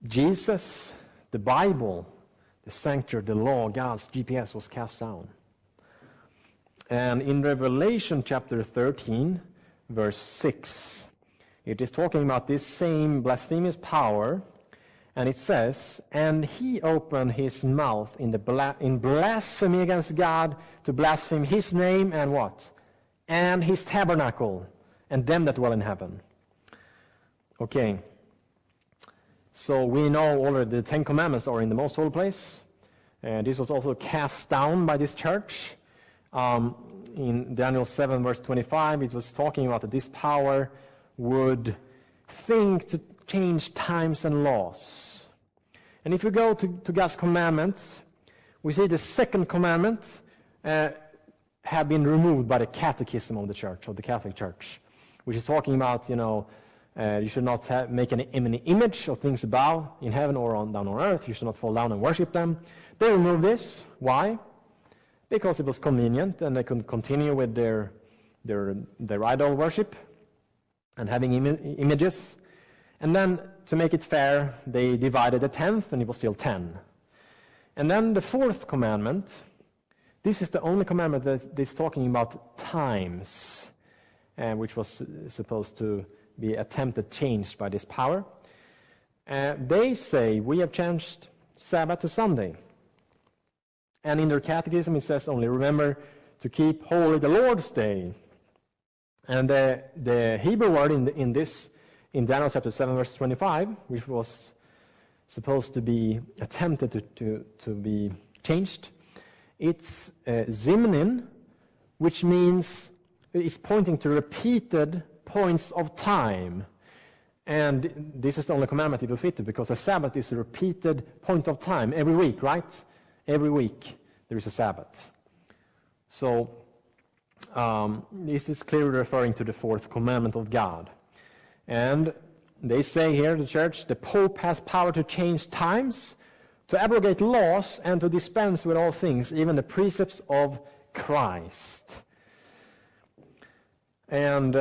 Jesus, the Bible, the sanctuary, the law, God's GPS was cast down. And in Revelation chapter 13, verse 6, it is talking about this same blasphemous power, and it says, "And he opened his mouth in blasphemy against God to blaspheme his name and what? And his tabernacle, and them that dwell in heaven." Okay. So we know already the Ten Commandments are in the most holy place. And this was also cast down by this church. In Daniel 7, verse 25, it was talking about that this power would think to change times and laws. And if we go to God's commandments, we see the second commandment have been removed by the catechism of the church, of the Catholic Church, which is talking about, you should not make any image of things above in heaven or down on earth. You should not fall down and worship them. They removed this. Why? Because it was convenient, and they could continue with their idol worship and having images. And then, to make it fair, they divided the 10th, and it was still 10. And then the fourth commandment, this is the only commandment that is talking about times, which was supposed to be attempted changed by this power. They say, we have changed Sabbath to Sunday. And in their catechism it says only, remember to keep holy the Lord's Day. And the Hebrew word in Daniel chapter 7 verse 25, which was supposed to be attempted to be changed, it's zimnin, which means it's pointing to repeated points of time. And this is the only commandment it will fit to, because a Sabbath is a repeated point of time every week, right? Every week there is a Sabbath. So this is clearly referring to the fourth commandment of God. And they say here, the church, the Pope has power to change times, to abrogate laws, and to dispense with all things, even the precepts of Christ. And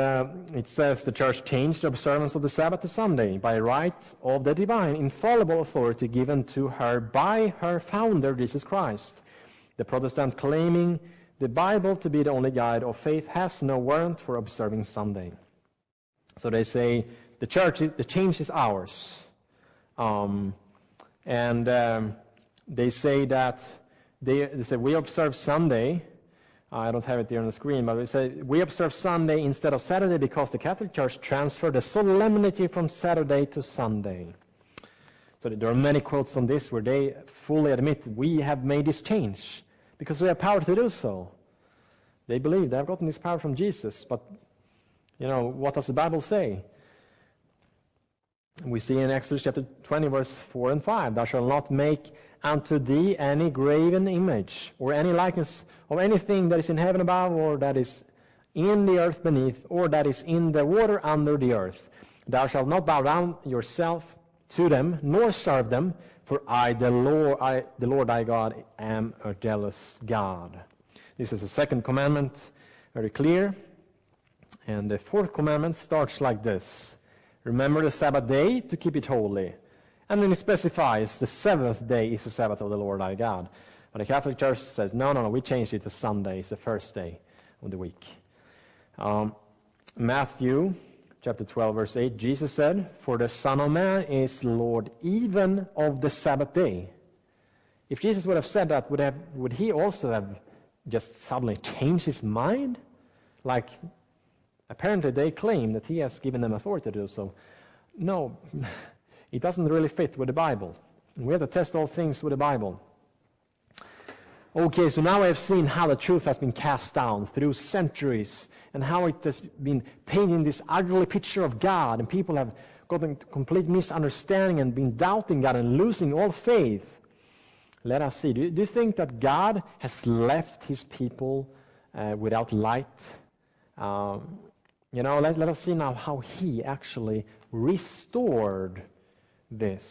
it says the church changed the observance of the Sabbath to Sunday by right of the divine, infallible authority given to her by her founder, Jesus Christ. The Protestant, claiming the Bible to be the only guide of faith, has no warrant for observing Sunday. So they say the change is ours. They say that they say we observe Sunday. I don't have it here on the screen, but we say we observe Sunday instead of Saturday because the Catholic Church transferred the solemnity from Saturday to Sunday. So there are many quotes on this where they fully admit we have made this change because we have power to do so. They believe they have gotten this power from Jesus, but what does the Bible say? We see in Exodus chapter 20, verse 4 and 5, "Thou shalt not make unto thee any graven image, or any likeness of anything that is in heaven above, or that is in the earth beneath, or that is in the water under the earth. Thou shalt not bow down yourself to them, nor serve them, for I, the Lord thy God, am a jealous God." This is the second commandment, very clear. And the fourth commandment starts like this: "Remember the Sabbath day to keep it holy." And then it specifies the seventh day is the Sabbath of the Lord thy God. But the Catholic Church says, no, we changed it to Sunday. It's the first day of the week. Matthew chapter 12, verse 8, Jesus said, "For the Son of Man is Lord even of the Sabbath day." If Jesus would have said that, would he also have just suddenly changed his mind? Like, apparently they claim that he has given them authority to do so. No, it doesn't really fit with the Bible. We have to test all things with the Bible. Okay, so now I have seen how the truth has been cast down through centuries, and how it has been painting this ugly picture of God, and people have gotten complete misunderstanding and been doubting God and losing all faith. Let us see. Do you think that God has left his people without light? Let us see now how he actually restored this.